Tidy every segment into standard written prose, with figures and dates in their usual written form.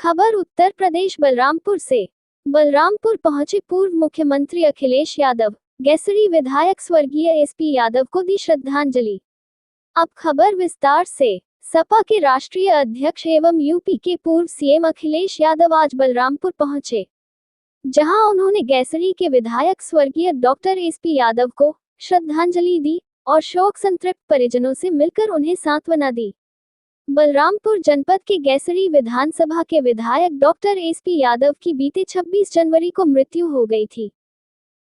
खबर उत्तर प्रदेश बलरामपुर से। बलरामपुर पहुंचे पूर्व मुख्यमंत्री अखिलेश यादव, गैसरी विधायक स्वर्गीय एसपी यादव को दी श्रद्धांजलि। अब खबर विस्तार से। सपा के राष्ट्रीय अध्यक्ष एवं यूपी के पूर्व सीएम अखिलेश यादव आज बलरामपुर पहुंचे, जहां उन्होंने गैसरी के विधायक स्वर्गीय डॉक्टर एसपी यादव को श्रद्धांजलि दी और शोक संतृप्त परिजनों से मिलकर उन्हें सांत्वना दी। बलरामपुर जनपद के गैसरी विधानसभा के विधायक डॉक्टर एसपी यादव की बीते 26 जनवरी को मृत्यु हो गई थी,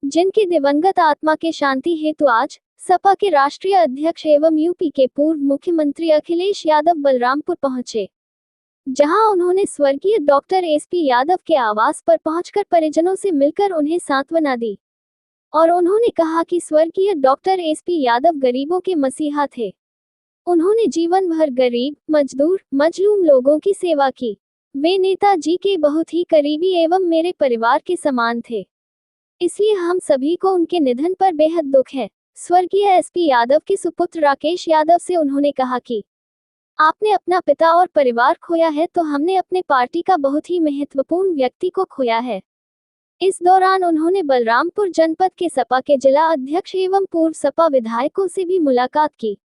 जिनकी दिवंगत आत्मा के शांति हेतु आज सपा के राष्ट्रीय अध्यक्ष एवं यूपी के पूर्व मुख्यमंत्री अखिलेश यादव बलरामपुर पहुंचे, जहां उन्होंने स्वर्गीय डॉक्टर एसपी यादव के आवास पर पहुंचकर परिजनों से मिलकर उन्हें सांत्वना दी और उन्होंने कहा कि स्वर्गीय डॉक्टर एसपी यादव गरीबों के मसीहा थे। उन्होंने जीवन भर गरीब, मजदूर, मजलूम लोगों की सेवा की। वे नेताजी के बहुत ही करीबी एवं मेरे परिवार के समान थे, इसलिए हम सभी को उनके निधन पर बेहद दुख है। स्वर्गीय एसपी यादव के सुपुत्र राकेश यादव से उन्होंने कहा कि आपने अपना पिता और परिवार खोया है तो हमने अपने पार्टी का बहुत ही महत्वपूर्ण व्यक्ति को खोया है। इस दौरान उन्होंने बलरामपुर जनपद के सपा के जिला अध्यक्ष एवं पूर्व सपा विधायकों से भी मुलाकात की।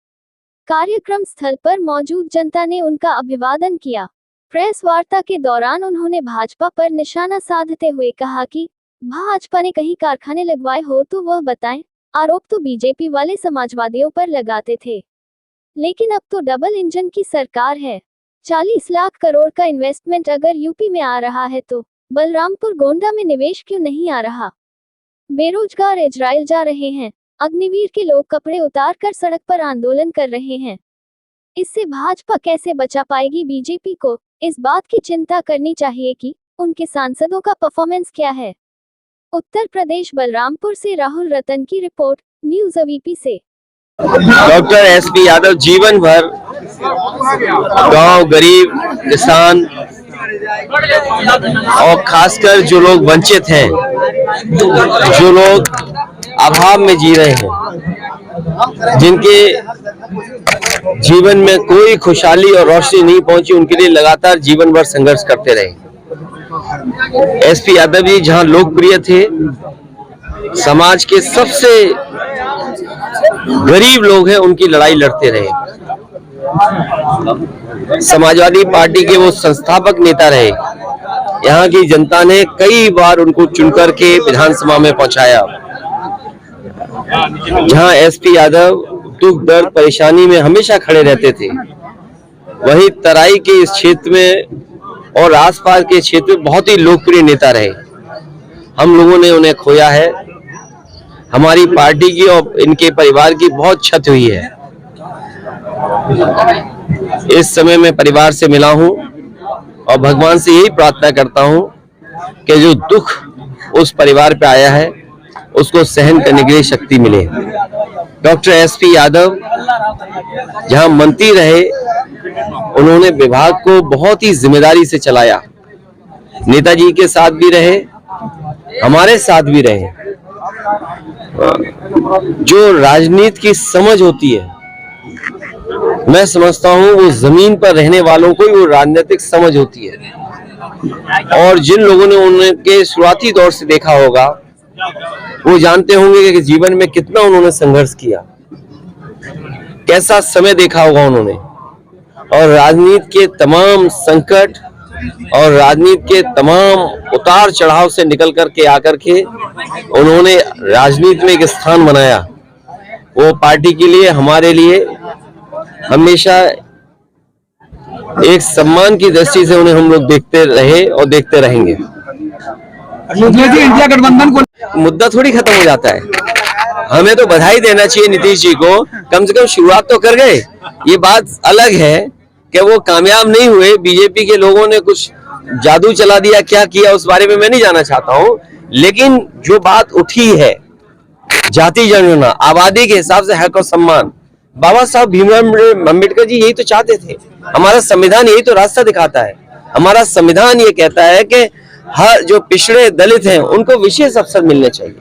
कार्यक्रम स्थल पर मौजूद जनता ने उनका अभिवादन किया। प्रेस वार्ता के दौरान उन्होंने भाजपा पर निशाना साधते हुए कहा कि भाजपा ने कहीं कारखाने लगवाए हो तो वह बताएं। आरोप तो बीजेपी वाले समाजवादियों पर लगाते थे, लेकिन अब तो डबल इंजन की सरकार है। 40 लाख करोड़ का इन्वेस्टमेंट अगर यूपी में आ रहा है तो बलरामपुर गोंडा में निवेश क्यों नहीं आ रहा? बेरोजगार इजराइल जा रहे हैं, अग्निवीर के लोग कपड़े उतार कर सड़क पर आंदोलन कर रहे हैं। इससे भाजपा कैसे बचा पाएगी बीजेपी को? इस बात की चिंता करनी चाहिए कि उनके सांसदों का परफॉर्मेंस क्या है। उत्तर प्रदेश बलरामपुर से राहुल रतन की रिपोर्ट, न्यूज़ अवीपी से। डॉक्टर एसपी यादव जीवन भर गांव, गरीब, किसान और खासकर जो लोग वंचित हैं, जो लोग अभाव में जी रहे हैं, जिनके जीवन में कोई खुशहाली और रोशनी नहीं पहुंची, उनके लिए लगातार जीवन भर संघर्ष करते रहे। एसपी यादव जी जहां लोकप्रिय थे, समाज के सबसे गरीब लोग हैं उनकी लड़ाई लड़ते रहे। समाजवादी पार्टी के वो संस्थापक नेता रहे। यहाँ की जनता ने कई बार उनको चुनकर के विधानसभा में पहुंचाया। जहां एसपी यादव दुख, दर्द, परेशानी में हमेशा खड़े रहते थे, वही तराई के इस क्षेत्र में और आसपास के क्षेत्र में बहुत ही लोकप्रिय नेता रहे। हम लोगों ने उन्हें खोया है। हमारी पार्टी की और इनके परिवार की बहुत क्षति हुई है। इस समय मैं परिवार से मिला हूं और भगवान से यही प्रार्थना करता हूं कि जो दुख उस परिवार पे आया है उसको सहन करने के लिए शक्ति मिले। डॉक्टर एसपी यादव जहां मंत्री रहे, उन्होंने विभाग को बहुत ही जिम्मेदारी से चलाया। नेताजी के साथ भी रहे, हमारे साथ भी रहे। जो राजनीति की समझ होती है, मैं समझता हूं वो जमीन पर रहने वालों को ही वो राजनीतिक समझ होती है। और जिन लोगों ने उनके शुरुआती दौर से देखा होगा, वो जानते होंगे कि जीवन में कितना उन्होंने संघर्ष किया, कैसा समय देखा होगा उन्होंने, और राजनीति के तमाम संकट और राजनीति के तमाम उतार चढ़ाव से निकल करके आकर के उन्होंने राजनीति में एक स्थान बनाया। वो पार्टी के लिए, हमारे लिए हमेशा एक सम्मान की दृष्टि से उन्हें हम लोग देखते रहे और देखते रहेंगे। इंडिया गठबंधन को मुद्दा थोड़ी खत्म हो जाता है। हमें तो बधाई देना चाहिए नीतीश जी को, कम से कम शुरुआत तो कर गए। ये बात अलग है कि वो कामयाब नहीं हुए, बीजेपी के लोगों ने कुछ जादू चला दिया, क्या किया उस बारे में मैं नहीं जानना चाहता हूँ। लेकिन जो बात उठी है, जाति जनगणना, आबादी के हिसाब से हक और सम्मान, बाबा साहब भीमराव अम्बेडकर जी यही तो चाहते थे। हमारा संविधान यही तो रास्ता दिखाता है। हमारा संविधान ये कहता है कि हर जो पिछड़े दलित हैं उनको विशेष अवसर मिलने चाहिए,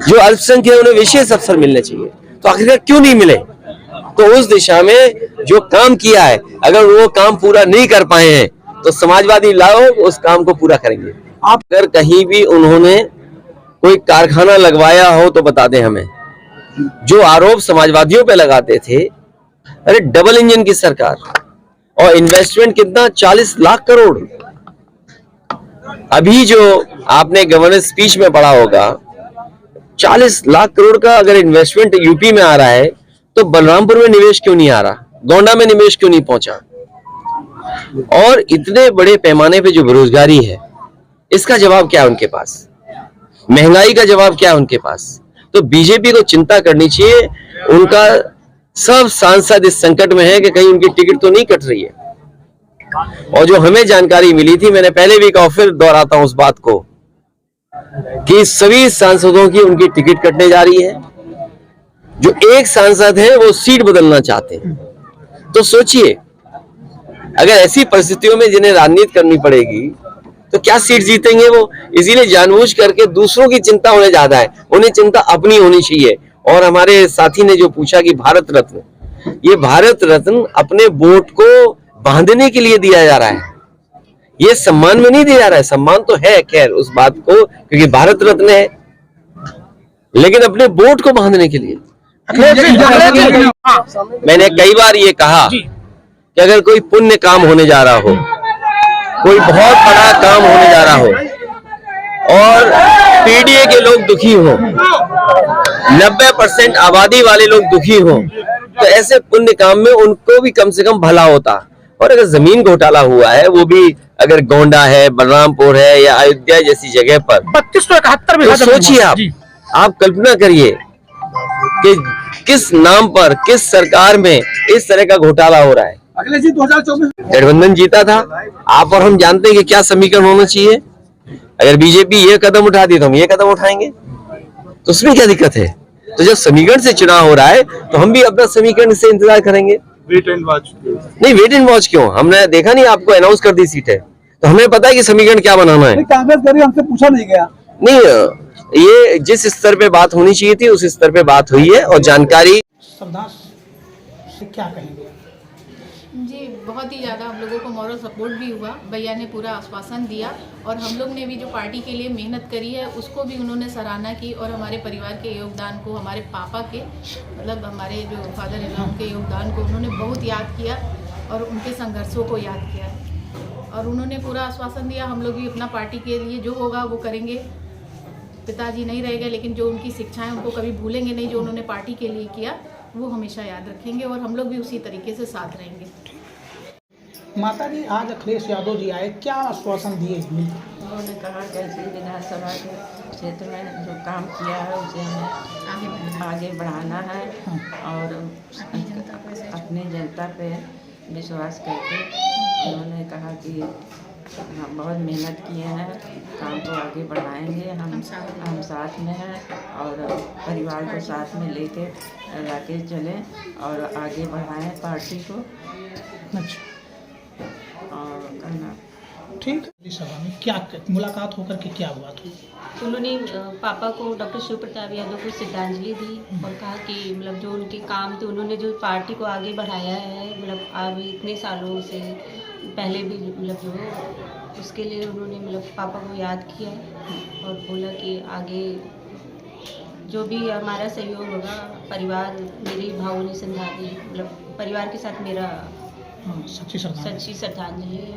जो अल्पसंख्यक हैं उन्हें विशेष अवसर मिलने चाहिए। तो आखिरकार क्यों नहीं मिले? तो उस दिशा में जो काम किया है, अगर वो काम पूरा नहीं कर पाए हैं तो समाजवादी लाओ, उस काम को पूरा करेंगे। आप अगर कहीं भी उन्होंने कोई कारखाना लगवाया हो तो बता दें हमें। जो आरोप समाजवादियों पे लगाते थे, अरे डबल इंजन की सरकार, और इन्वेस्टमेंट कितना, 40 लाख करोड़। अभी जो आपने गवर्नेंस स्पीच में पढ़ा होगा, 40 लाख करोड़ का अगर इन्वेस्टमेंट यूपी में आ रहा है तो बलरामपुर में निवेश क्यों नहीं आ रहा, गोंडा में निवेश क्यों नहीं पहुंचा? और इतने बड़े पैमाने पे जो बेरोजगारी है, इसका जवाब क्या है उनके पास? महंगाई का जवाब क्या है उनके पास? तो बीजेपी को चिंता करनी चाहिए। उनका सब सांसद इस संकट में है कि कहीं उनकी टिकट तो नहीं कट रही है। और जो हमें जानकारी मिली थी, मैंने पहले भी कहा, फिर दोहराता हूं उस बात को, कि सभी सांसदों की उनकी टिकट कटने जा रही है। जो एक सांसद है वो सीट बदलना चाहते हैं। तो सोचिए, अगर ऐसी परिस्थितियों में जिन्हें राजनीति करनी पड़ेगी तो क्या सीट जीतेंगे वो? इसीलिए जानबूझ करके दूसरों की चिंता उन्हें ज्यादा है, उन्हें चिंता अपनी होनी चाहिए। और हमारे साथी ने जो पूछा कि भारत रत्न, ये भारत रत्न अपने वोट को बांधने के लिए दिया जा रहा है, ये सम्मान में नहीं दिया जा रहा है। सम्मान तो है खैर उस बात को, क्योंकि भारत रत्न है, लेकिन अपने वोट को बांधने के लिए। मैंने कई बार ये कहा कि अगर कोई पुण्य काम होने जा रहा हो, कोई बहुत बड़ा काम होने जा रहा हो और पीडीए के लोग दुखी हो, 90% आबादी वाले लोग दुखी हो, तो ऐसे पुण्य काम में उनको भी कम से कम भला होता। और अगर जमीन घोटाला हुआ है, वो भी अगर गोंडा है, बलरामपुर है या अयोध्या जैसी जगह पर 3271 तो सोचिए आप कल्पना करिए कि किस नाम पर, किस सरकार में इस तरह का घोटाला हो रहा है। अगले जी 2024 गठबंधन जीता था, आप और हम जानते हैं कि क्या समीकरण होना चाहिए। अगर बीजेपी ये कदम उठाती तो हम ये कदम उठाएंगे, तो उसमें क्या दिक्कत है? तो जब समीकरण से चुनाव हो रहा है तो हम भी अपना समीकरण से इंतजार करेंगे। वेट एंड वॉच नहीं, वेट एंड वॉच क्यों? हमने देखा नहीं, आपको अनाउंस कर दी सीट है तो हमें पता है कि समीकरण क्या बनाना है। कांग्रेस करी, हमसे पूछा नहीं गया। नहीं, ये जिस स्तर पे बात होनी चाहिए थी उस स्तर पे बात हुई है और जानकारी। क्या कहेंगे जी? बहुत ही ज़्यादा हम लोगों को मॉरल सपोर्ट भी हुआ, भैया ने पूरा आश्वासन दिया और हम लोग ने भी जो पार्टी के लिए मेहनत करी है उसको भी उन्होंने सराहना की। और हमारे परिवार के योगदान को, हमारे पापा के, मतलब हमारे जो फादर इन लॉ के योगदान को उन्होंने बहुत याद किया और उनके संघर्षों को याद किया और उन्होंने पूरा आश्वासन दिया। हम लोग भी अपना पार्टी के लिए जो होगा वो करेंगे। पिताजी नहीं रह गए, लेकिन जो उनकी शिक्षाएं उनको कभी भूलेंगे नहीं। जो उन्होंने पार्टी के लिए किया वो हमेशा याद रखेंगे और हम लोग भी उसी तरीके से साथ रहेंगे। माता जी, आज अखिलेश यादव जी आए, क्या आश्वासन दिए? उन्होंने कहा कैसे विधानसभा के क्षेत्र में जो काम किया है उसे हमें आगे बढ़ाना है और अपनी जनता पे विश्वास करके उन्होंने कहा कि हम बहुत मेहनत किए हैं, काम को आगे बढ़ाएंगे। हम साथ में हैं और परिवार को साथ में लेके चलें और आगे बढ़ाएं पार्टी को। अच्छा, और करना ठीक। सभा में क्या मुलाकात होकर के क्या हुआ था? उन्होंने पापा को, डॉक्टर शिव प्रताप यादव को श्रद्धांजलि दी और कहा कि मतलब जो उनके काम थे, उन्होंने जो पार्टी को आगे बढ़ाया है, मतलब अब इतने सालों से पहले भी मतलब जो उसके लिए उन्होंने मतलब पापा को याद किया और बोला कि आगे जो भी हमारा सहयोग होगा, परिवार मेरी भावनी संधानी, मतलब परिवार के साथ मेरा सच्ची श्रद्धांजलि सच्ची श्रद्धांजलि है।